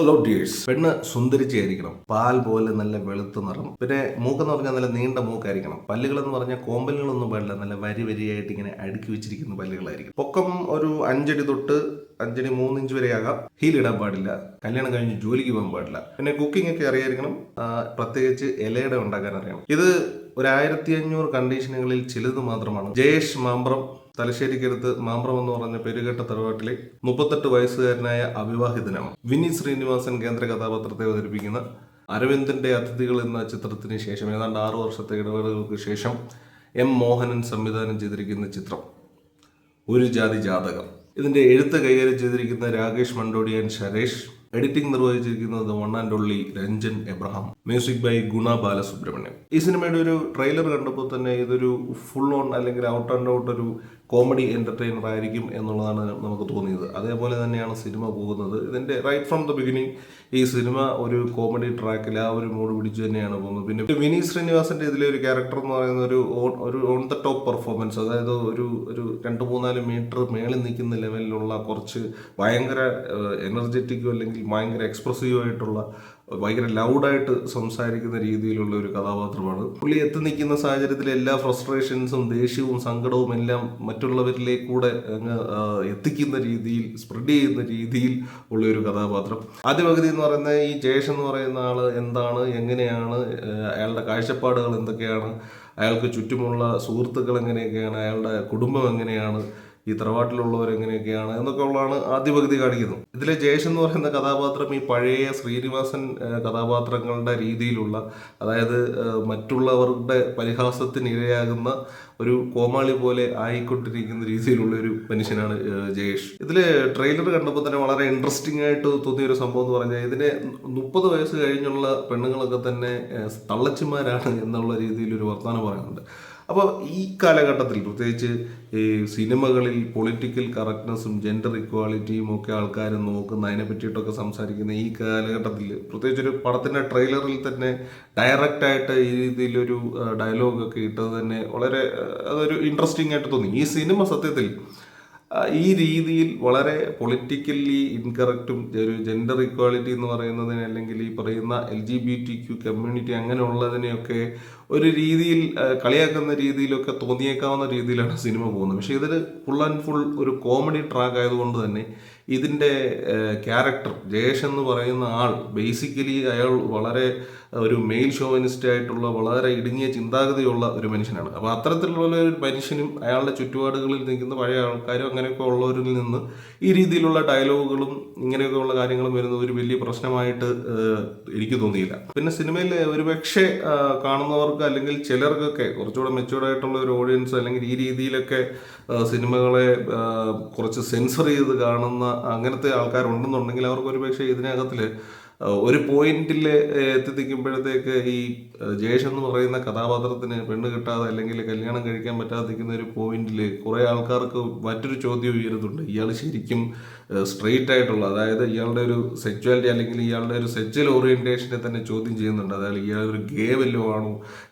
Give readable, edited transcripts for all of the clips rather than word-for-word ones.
Love dears. പെണ്ണ് സുന്ദരിച്ചായിരിക്കണം, പാൽ പോലെ നല്ല വെളുത്ത നിറം, പിന്നെ മൂക്കെന്ന് പറഞ്ഞാൽ നല്ല നീണ്ട മൂക്കായിരിക്കണം. പല്ലുകളെന്ന് പറഞ്ഞാൽ കോമ്പലുകളൊന്നും പാടില്ല, നല്ല വരി വരിയായിട്ട് ഇങ്ങനെ അടുക്കി വെച്ചിരിക്കുന്ന പല്ലുകളായിരിക്കും. പൊക്കം ഒരു 5 അടി തൊട്ട് 5 അടി 3 ഇഞ്ച് വരെ ആകാം. ഹീൽ ഇടാൻ പാടില്ല. കല്യാണം കഴിഞ്ഞ് ജോലിക്ക് പോകാൻ പാടില്ല. പിന്നെ കുക്കിംഗ് ഒക്കെ അറിയായിരിക്കണം. പ്രത്യേകിച്ച് ഇലയുടെ ഉണ്ടാക്കാൻ അറിയണം. ഇത് ഒരു 1500 കണ്ടീഷനുകളിൽ ചിലത് മാത്രമാണ്. ജയേഷ് മാമ്പ്രം, തലശ്ശേരിക്കടുത്ത് മാമ്പ്രം എന്ന് പറഞ്ഞ പെരുകെട്ട തറവാട്ടിലെ 38 വയസ്സുകാരനായ അവിവാഹിതനാണ്. വിനി ശ്രീനിവാസൻ കേന്ദ്ര കഥാപാത്രത്തെ അവതരിപ്പിക്കുന്ന അരവിന്ദന്റെ അതിഥികൾ എന്ന ചിത്രത്തിന് ശേഷം ഏതാണ്ട് 6 വർഷത്തെ ഇടവേളകൾക്ക് ശേഷം എം മോഹനൻ സംവിധാനം ചെയ്തിരിക്കുന്ന ചിത്രം ഒരു ജാതി ജാതകം. ഇതിന്റെ എഴുത്ത് കൈകാര്യം ചെയ്തിരിക്കുന്ന രാകേഷ് മണ്ടോടിയാൻ ശരേഷ്, എഡിറ്റിംഗ് നിർവഹിച്ചിരിക്കുന്നത് one and only Ranjan Abraham, music by Guna Balasubramaniam. ഈ സിനിമയുടെ ഒരു ട്രെയിലർ കണ്ടപ്പോൾ തന്നെ ഇതൊരു ഫുൾ ഓൺ അല്ലെങ്കിൽ ഔട്ട് ആൻഡ് ഔട്ട് ഒരു കോമഡി എന്റർടൈനർ ആയിരിക്കും എന്നുള്ളതാണ് നമുക്ക് തോന്നിയത്. അതേപോലെ തന്നെയാണ് സിനിമ പോകുന്നത്. ഇതിന്റെ റൈറ്റ് ഫ്രം ദ ബിഗിനിങ് ഈ സിനിമ ഒരു കോമഡി ട്രാക്കിൽ ആ ഒരു മൂഡ് പിടിച്ച് തന്നെയാണ് പോകുന്നത്. പിന്നെ വിനീത് ശ്രീനിവാസന്റെ ഇതിലെ ഒരു ക്യാരക്ടർ എന്ന് പറയുന്ന ഒരു ഓൺ ദ ടോപ്പ് പെർഫോമൻസ്, അതായത് ഒരു 2-3 മീറ്റർ മേളിൽ നിൽക്കുന്ന ലെവലിലുള്ള കുറച്ച് ഭയങ്കര എനർജറ്റിക്കോ അല്ലെങ്കിൽ ഭയങ്കര എക്സ്പ്രസീവ് ആയിട്ടുള്ള ഭയങ്കര ലൗഡായിട്ട് സംസാരിക്കുന്ന രീതിയിലുള്ള ഒരു കഥാപാത്രമാണ്. പുള്ളി എത്തി നിൽക്കുന്ന സാഹചര്യത്തിൽ എല്ലാ ഫ്രസ്ട്രേഷൻസും ദേഷ്യവും സങ്കടവും എല്ലാം മറ്റുള്ളവരിലേക്കൂടെ അങ്ങ് എത്തിക്കുന്ന രീതിയിൽ, സ്പ്രെഡ് ചെയ്യുന്ന രീതിയിൽ ഉള്ള ഒരു കഥാപാത്രം. ആദ്യ പകുതി എന്ന് പറയുന്നത് ഈ ജയേഷ് എന്ന് പറയുന്ന ആള് എന്താണ്, എങ്ങനെയാണ്, അയാളുടെ കാഴ്ചപ്പാടുകൾ എന്തൊക്കെയാണ്, അയാൾക്ക് ചുറ്റുമുള്ള സുഹൃത്തുക്കൾ എങ്ങനെയൊക്കെയാണ്, അയാളുടെ കുടുംബം എങ്ങനെയാണ്, ഈ തറവാട്ടിലുള്ളവർ എങ്ങനെയൊക്കെയാണ് എന്നൊക്കെ ഉള്ളതാണ് ആദ്യ പകുതി കാണിക്കുന്നത്. ഇതിലെ ജയേഷ് എന്ന് പറയുന്ന കഥാപാത്രം ഈ പഴയ ശ്രീനിവാസൻ കഥാപാത്രങ്ങളുടെ രീതിയിലുള്ള, അതായത് മറ്റുള്ളവരുടെ പരിഹാസത്തിന് ഇരയാകുന്ന ഒരു കോമാളി പോലെ ആയിക്കൊണ്ടിരിക്കുന്ന രീതിയിലുള്ള ഒരു മനുഷ്യനാണ് ജയേഷ്. ഇതില് ട്രെയിലർ കണ്ടപ്പോൾ തന്നെ വളരെ ഇൻട്രസ്റ്റിംഗ് ആയിട്ട് തോന്നിയ ഒരു സംഭവം എന്ന് പറഞ്ഞാൽ ഇതിനെ 30 വയസ്സ് കഴിഞ്ഞുള്ള പെണ്ണുങ്ങളൊക്കെ തന്നെ തള്ളച്ചിമാരാണ് എന്നുള്ള രീതിയിൽ ഒരു വർത്തമാനം പറയുന്നുണ്ട്. അപ്പോൾ ഈ കാലഘട്ടത്തിൽ പ്രത്യേകിച്ച് ഈ സിനിമകളിൽ പൊളിറ്റിക്കൽ കറക്റ്റ്നെസ്സും ജെൻഡർ ഇക്വാളിറ്റിയും ഒക്കെ ആൾക്കാർ നോക്കുന്ന, അതിനെ പറ്റിയിട്ടൊക്കെ സംസാരിക്കുന്ന ഈ കാലഘട്ടത്തിൽ പ്രത്യേകിച്ച് ഒരു പടത്തിൻ്റെ ട്രെയിലറിൽ തന്നെ ഡയറക്റ്റായിട്ട് ഈ രീതിയിലൊരു ഡയലോഗൊക്കെ ഇട്ടത് തന്നെ വളരെ അതൊരു ഇൻട്രസ്റ്റിംഗ് ആയിട്ട് തോന്നി. ഈ സിനിമ സത്യത്തിൽ ഈ രീതിയിൽ വളരെ പൊളിറ്റിക്കലി ഇൻകറക്റ്റും ഒരു ജെൻഡർ ഇക്വാളിറ്റി എന്ന് പറയുന്നതിന് അല്ലെങ്കിൽ ഈ പറയുന്ന LGBTQ കമ്മ്യൂണിറ്റി അങ്ങനെയുള്ളതിനെയൊക്കെ ഒരു രീതിയിൽ കളിയാക്കുന്ന രീതിയിലൊക്കെ തോന്നിയേക്കാവുന്ന രീതിയിലാണ് സിനിമ പോകുന്നത്. പക്ഷേ ഇതിൽ ഫുൾ ആൻഡ് ഫുൾ ഒരു കോമഡി ട്രാക്ക് ആയതുകൊണ്ട് തന്നെ ഇതിൻ്റെ ക്യാരക്ടർ ജയേഷ് എന്ന് പറയുന്ന ആൾ ബേസിക്കലി അയാൾ വളരെ ഒരു മെയിൽ ഷോവനിസ്റ്റ് ആയിട്ടുള്ള വളരെ ഇടുങ്ങിയ ചിന്താഗതിയുള്ള ഒരു മനുഷ്യനാണ്. അപ്പോൾ അത്തരത്തിലുള്ള ഒരു മനുഷ്യനും അയാളുടെ ചുറ്റുപാടുകളിൽ നിൽക്കുന്ന പഴയ ആൾക്കാരും അങ്ങനെയൊക്കെ ഉള്ളവരിൽ നിന്ന് ഈ രീതിയിലുള്ള ഡയലോഗുകളും ഇങ്ങനെയൊക്കെയുള്ള കാര്യങ്ങളും വരുന്നത് ഒരു വലിയ പ്രശ്നമായിട്ട് എനിക്ക് തോന്നിയില്ല. പിന്നെ സിനിമയിൽ ഒരുപക്ഷെ കാണുന്നവർക്ക് അല്ലെങ്കിൽ ചിലർക്കൊക്കെ കുറച്ചുകൂടെ മെച്യൂർഡ് ആയിട്ടുള്ള ഒരു ഓഡിയൻസ് അല്ലെങ്കിൽ ഈ രീതിയിലൊക്കെ സിനിമകളെ കുറച്ച് സെൻസർ ചെയ്ത് കാണുന്ന അങ്ങനത്തെ ആൾക്കാരുണ്ടെന്നുണ്ടെങ്കിൽ അവർക്ക് ഒരുപക്ഷെ ഇതിനകത്തിൽ ഒരു പോയിന്റിൽ എത്തി നിൽക്കുമ്പോഴത്തേക്ക് ഈ ജയേഷ് എന്ന് പറയുന്ന കഥാപാത്രത്തിന് പെണ്ണ് കിട്ടാതെ അല്ലെങ്കിൽ കല്യാണം കഴിക്കാൻ പറ്റാതെ നിൽക്കുന്ന ഒരു പോയിന്റിൽ കുറേ ആൾക്കാർക്ക് മറ്റൊരു ചോദ്യം ഉയരുന്നുണ്ട്. ഇയാൾ ശരിക്കും സ്ട്രെയിറ്റ് ആയിട്ടുള്ള, അതായത് ഇയാളുടെ ഒരു സെക്ച്വാലിറ്റി അല്ലെങ്കിൽ ഇയാളുടെ ഒരു സെക്ച്വൽ ഓറിയന്റേഷനെ തന്നെ ചോദ്യം ചെയ്യുന്നുണ്ട്. അതായത് ഇയാൾ ഒരു ഗേ വല്ലോ ആണോ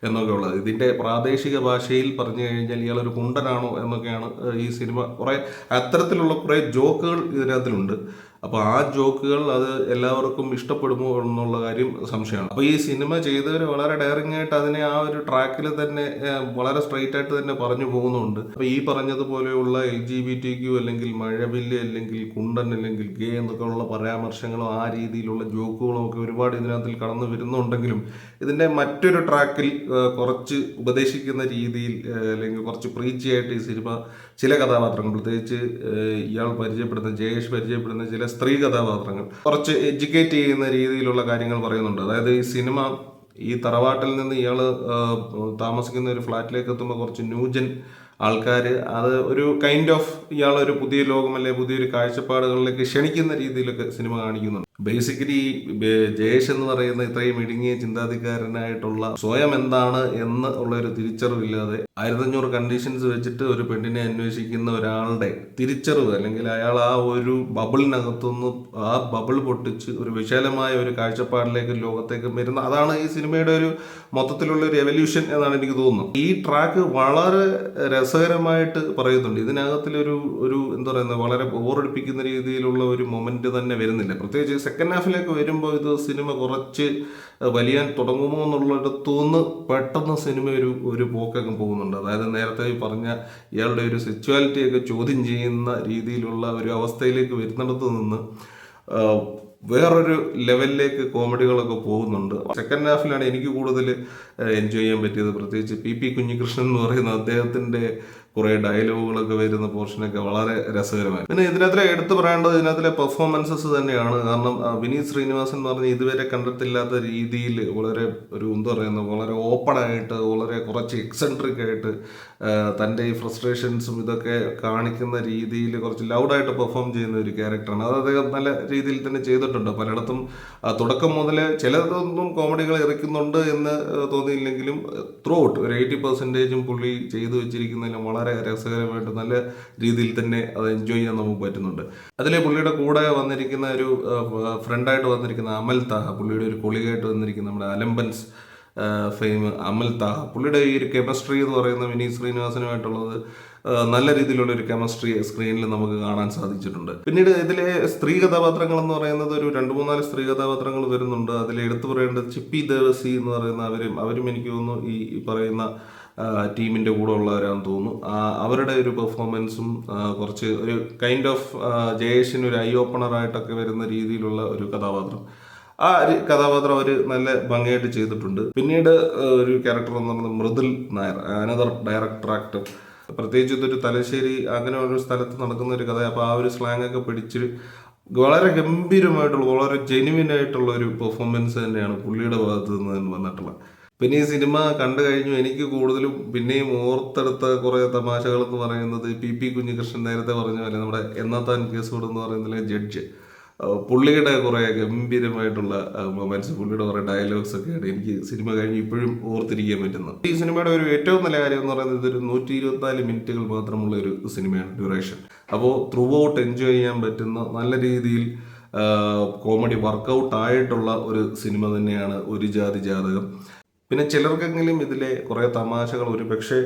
എന്നൊക്കെ ഉള്ളത്. ഇതിൻ്റെ പ്രാദേശിക ഭാഷയിൽ പറഞ്ഞു കഴിഞ്ഞാൽ ഇയാളൊരു കുണ്ടനാണോ എന്നൊക്കെയാണ് ഈ സിനിമ. കുറേ അത്തരത്തിലുള്ള കുറേ ജോക്കുകൾ ഇതിനകത്തിലുണ്ട്. അപ്പോൾ ആ ജോക്കുകൾ അത് എല്ലാവർക്കും ഇഷ്ടപ്പെടുമോ എന്നുള്ള കാര്യം സംശയമാണ്. അപ്പോൾ ഈ സിനിമ ചെയ്തവർ വളരെ ഡയറിങ് ആയിട്ട് അതിനെ ആ ഒരു ട്രാക്കിൽ തന്നെ വളരെ സ്ട്രെയിറ്റ് ആയിട്ട് തന്നെ പറഞ്ഞു പോകുന്നുണ്ട്. അപ്പോൾ ഈ പറഞ്ഞതുപോലെയുള്ള LGBTQ അല്ലെങ്കിൽ മഴവില്ല് അല്ലെങ്കിൽ കുണ്ടൻ അല്ലെങ്കിൽ ഗേ എന്നൊക്കെ ഉള്ള പരാമർശങ്ങളും ആ രീതിയിലുള്ള ജോക്കുകളും ഒക്കെ ഒരുപാട് ഇതിനകത്തിൽ കടന്നു വരുന്നുണ്ടെങ്കിലും ഇതിൻ്റെ മറ്റൊരു ട്രാക്കിൽ കുറച്ച് ഉപദേശിക്കുന്ന രീതിയിൽ അല്ലെങ്കിൽ കുറച്ച് പ്രീച്ചി ആയിട്ട് ഈ സിനിമ ചില കഥാപാത്രങ്ങൾ, പ്രത്യേകിച്ച് ഇയാൾ പരിചയപ്പെടുന്ന ജയേഷ് പരിചയപ്പെടുന്ന ചില സ്ത്രീ കഥാപാത്രങ്ങൾ കുറച്ച് എഡ്യൂക്കേറ്റ് ചെയ്യുന്ന രീതിയിലുള്ള കാര്യങ്ങൾ പറയുന്നുണ്ട്. അതായത് ഈ സിനിമ ഈ തറവാട്ടിൽ നിന്ന് ഇയാൾ താമസിക്കുന്ന ഒരു ഫ്ലാറ്റിലേക്ക് എത്തുമ്പോൾ കുറച്ച് ന്യൂജൻ ആൾക്കാർ അത് ഒരു കൈൻഡ് ഓഫ് ഇയാളൊരു പുതിയ ലോകം അല്ലെങ്കിൽ പുതിയൊരു കാഴ്ചപ്പാടുകളിലേക്ക് ക്ഷണിക്കുന്ന രീതിയിലൊക്കെ സിനിമ കാണിക്കുന്നുണ്ട്. ബേസിക്കലി ജയേഷ് എന്ന് പറയുന്ന ഇത്രയും ഇടുങ്ങിയ ചിന്താധികാരനായിട്ടുള്ള സ്വയം എന്താണ് എന്ന് ഉള്ള ഒരു തിരിച്ചറിവില്ലാതെ 1500 കണ്ടീഷൻസ് വെച്ചിട്ട് ഒരു പെണ്ണിനെ അന്വേഷിക്കുന്ന ഒരാളുടെ തിരിച്ചറിവ് അല്ലെങ്കിൽ അയാൾ ആ ഒരു ബബിളിനകത്തുനിന്ന് ആ ബബിൾ പൊട്ടിച്ച് ഒരു വിശാലമായ ഒരു കാഴ്ചപ്പാടിലേക്ക് ലോകത്തേക്ക് വരുന്ന, അതാണ് ഈ സിനിമയുടെ ഒരു മൊത്തത്തിലുള്ള ഒരു എവല്യൂഷൻ എന്നാണ് എനിക്ക് തോന്നുന്നത്. ഈ ട്രാക്ക് വളരെ രസകരമായിട്ട് പറയുന്നുണ്ട്. ഇതിനകത്തിലൊരു എന്താ പറയുന്നത് വളരെ ബോറടിപ്പിക്കുന്ന രീതിയിലുള്ള ഒരു മൊമെന്റ് തന്നെ വരുന്നില്ല. പ്രത്യേകിച്ച് സെക്കൻഡ് ഹാഫിലേക്ക് വരുമ്പോൾ ഇത് സിനിമ കുറച്ച് വലിയാൻ തുടങ്ങുമോ എന്നുള്ളിടത്തുനിന്ന് പെട്ടെന്ന് സിനിമ ഒരു പോക്കങ്ങ് പോകുന്നുണ്ട്. അതായത് നേരത്തെ പറഞ്ഞ ഇയാളുടെ ഒരു സെക്ച്വാലിറ്റിയൊക്കെ ചോദ്യം ചെയ്യുന്ന രീതിയിലുള്ള ഒരു അവസ്ഥയിലേക്ക് വരുന്നിടത്ത് നിന്ന് വേറൊരു ലെവലിലേക്ക് കോമഡികളൊക്കെ പോകുന്നുണ്ട്. സെക്കൻഡ് ഹാഫിലാണ് എനിക്ക് കൂടുതൽ എൻജോയ് ചെയ്യാൻ പറ്റിയത്. പ്രത്യേകിച്ച് പി കുഞ്ഞികൃഷ്ണൻ എന്ന് പറയുന്ന അദ്ദേഹത്തിൻ്റെ കുറേ ഡയലോഗുകളൊക്കെ വരുന്ന പോർഷനൊക്കെ വളരെ രസകരമായി. പിന്നെ ഇതിനകത്തിലെ എടുത്തു പറയേണ്ടത് ഇതിനകത്തിലെ പെർഫോമൻസസ് തന്നെയാണ്. കാരണം വിനീത് ശ്രീനിവാസൻ എന്ന് പറഞ്ഞാൽ ഇതുവരെ കണ്ടിട്ടില്ലാത്ത രീതിയിൽ വളരെ എന്താ പറയുന്നത്, വളരെ ഓപ്പൺ ആയിട്ട്, വളരെ കുറച്ച് എക്സെൻട്രിക് ആയിട്ട് തൻ്റെ ഈ ഫ്രസ്ട്രേഷൻസും ഇതൊക്കെ കാണിക്കുന്ന രീതിയിൽ കുറച്ച് ലൗഡായിട്ട് പെർഫോം ചെയ്യുന്ന ഒരു ക്യാരക്ടറാണ്. അത് അദ്ദേഹം നല്ല രീതിയിൽ തന്നെ ചെയ്തിട്ടുണ്ട്. പലയിടത്തും തുടക്കം മുതൽ ചിലതൊന്നും കോമഡികൾ ഇറക്കുന്നുണ്ട് എന്ന് തോന്നിയില്ലെങ്കിലും ത്രൂ ഔട്ട് ഒരു 80% പുള്ളി ചെയ്തു വെച്ചിരിക്കുന്നതിലും വളരെ രസകരമായിട്ട് നല്ല രീതിയിൽ തന്നെ അത് എൻജോയ് ചെയ്യാൻ നമുക്ക് പറ്റുന്നുണ്ട്. അതിൽ പുള്ളിയുടെ കൂടെ വന്നിരിക്കുന്ന ഒരു ഫ്രണ്ടായിട്ട് വന്നിരിക്കുന്ന അമൽ താഹ, പുള്ളിയുടെ ഒരു കൊളീഗായിട്ട് വന്നിരിക്കുന്ന നമ്മുടെ അലംബൻസ് ഫെയിം അമൽ താഹ, പുള്ളിയുടെ ഈ ഒരു കെമിസ്ട്രി എന്ന് പറയുന്ന വിനീത് ശ്രീനിവാസനുമായിട്ടുള്ളത് നല്ല രീതിയിലുള്ള ഒരു കെമിസ്ട്രി സ്ക്രീനിൽ നമുക്ക് കാണാൻ സാധിച്ചിട്ടുണ്ട്. പിന്നീട് ഇതിലെ സ്ത്രീ കഥാപാത്രങ്ങൾ എന്ന് പറയുന്നത് ഒരു 2-3 സ്ത്രീ കഥാപാത്രങ്ങൾ വരുന്നുണ്ട്. അതിൽ എടുത്തു പറയേണ്ടത് ചിപ്പി ദേവസി എന്ന് പറയുന്ന അവരും എനിക്ക് തോന്നുന്നു ഈ പറയുന്ന ടീമിൻ്റെ കൂടെ ഉള്ളവരാണെന്ന് തോന്നുന്നു. അവരുടെ ഒരു പെർഫോമൻസും കുറച്ച് ഒരു കൈൻഡ് ഓഫ് ജയേഷിന് ഒരു ഐ ഓപ്പണറായിട്ടൊക്കെ വരുന്ന രീതിയിലുള്ള ഒരു കഥാപാത്രം, ആ ഒരു കഥാപാത്രം അവർ നല്ല ഭംഗിയായിട്ട് ചെയ്തിട്ടുണ്ട്. പിന്നീട് ഒരു ക്യാരക്ടർ എന്ന് പറയുന്നത് Mridul Nair, another director actor. പ്രത്യേകിച്ച് ഇതൊരു തലശ്ശേരി അങ്ങനെ ഒരു സ്ഥലത്ത് നടക്കുന്ന ഒരു കഥ. അപ്പോൾ ആ ഒരു സ്ലാങ് ഒക്കെ പിടിച്ച് വളരെ ഗംഭീരമായിട്ടുള്ള, വളരെ ജെന്യുവിൻ ആയിട്ടുള്ള ഒരു പെർഫോമൻസ് തന്നെയാണ് പുള്ളിയുടെ ഭാഗത്ത് നിന്ന് വന്നിട്ടുള്ളത്. പിന്നെ ഈ സിനിമ കണ്ടു കഴിഞ്ഞു എനിക്ക് കൂടുതലും പിന്നെയും ഓർത്തെടുത്ത കുറേ തമാശകൾ എന്ന് പറയുന്നത് പി കുഞ്ഞികൃഷ്ണൻ നേരത്തെ പറഞ്ഞ പോലെ നമ്മുടെ എന്നാത്താൻ കേസോട് എന്ന് പറയുന്നതിലെ ജഡ്ജ്, പുള്ളിയുടെ കുറേ ഗംഭീരമായിട്ടുള്ള മൊമെന്റ്സ്, പുള്ളിയുടെ കുറേ ഡയലോഗ്സ് ഒക്കെയാണ് എനിക്ക് സിനിമ കഴിഞ്ഞ് ഇപ്പോഴും ഓർത്തിരിക്കാൻ പറ്റുന്നത്. ഈ സിനിമയുടെ ഒരു ഏറ്റവും നല്ല കാര്യം എന്ന് പറയുന്നത് ഇതൊരു 124 മിനിറ്റുകൾ മാത്രമുള്ള ഒരു സിനിമയാണ് ഡ്യൂറേഷൻ. അപ്പോൾ ത്രൂ ഔട്ട് എൻജോയ് ചെയ്യാൻ പറ്റുന്ന നല്ല രീതിയിൽ കോമഡി വർക്കൗട്ട് ആയിട്ടുള്ള ഒരു സിനിമ തന്നെയാണ് ഒരു ജാതി ജാതകം. പിന്നെ ചിലർക്കെങ്കിലും ഇതിലെ കുറേ തമാശകൾ ഒരു പക്ഷേ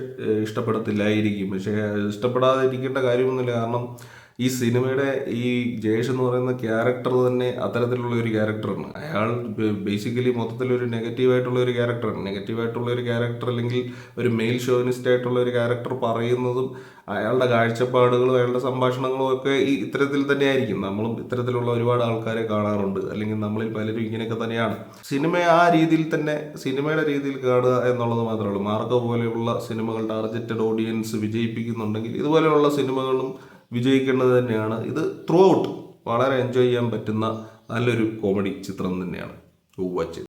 ഇഷ്ടപ്പെടത്തില്ലായിരിക്കും. പക്ഷേ ഇഷ്ടപ്പെടാതിരിക്കേണ്ട കാര്യമൊന്നുമില്ല. കാരണം ഈ സിനിമയുടെ ഈ ജയേഷ് എന്ന് പറയുന്ന ക്യാരക്ടർ തന്നെ അത്തരത്തിലുള്ള ഒരു ക്യാരക്ടറാണ്. അയാൾ ബേസിക്കലി മൊത്തത്തിലൊരു നെഗറ്റീവായിട്ടുള്ള ഒരു ക്യാരക്ടറാണ്. നെഗറ്റീവായിട്ടുള്ള ഒരു ക്യാരക്ടർ അല്ലെങ്കിൽ ഒരു മെയിൽ ഷോവിനിസ്റ്റ് ആയിട്ടുള്ള ഒരു ക്യാരക്ടർ പറയുന്നതും അയാളുടെ കാഴ്ചപ്പാടുകളും അയാളുടെ സംഭാഷണങ്ങളും ഒക്കെ ഈ ഇത്തരത്തിൽ തന്നെ ആയിരിക്കും. നമ്മളും ഇത്തരത്തിലുള്ള ഒരുപാട് ആൾക്കാരെ കാണാറുണ്ട്, അല്ലെങ്കിൽ നമ്മളിൽ പലരും ഇങ്ങനെയൊക്കെ തന്നെയാണ്. സിനിമയെ ആ രീതിയിൽ തന്നെ സിനിമയുടെ രീതിയിൽ കാണുക എന്നുള്ളത് മാത്രമേ ഉള്ളൂ. മാർക്കോ പോലെയുള്ള സിനിമകൾ ടാർഗറ്റഡ് ഓഡിയൻസ് വിജയിപ്പിക്കുന്നുണ്ടെങ്കിൽ ഇതുപോലെയുള്ള സിനിമകളും വിജയിക്കേണ്ടത് തന്നെയാണ്. ഇത് ത്രൂ ഔട്ട് വളരെ എൻജോയ് ചെയ്യാൻ പറ്റുന്ന നല്ലൊരു കോമഡി ചിത്രം തന്നെയാണ് വാച്ച്.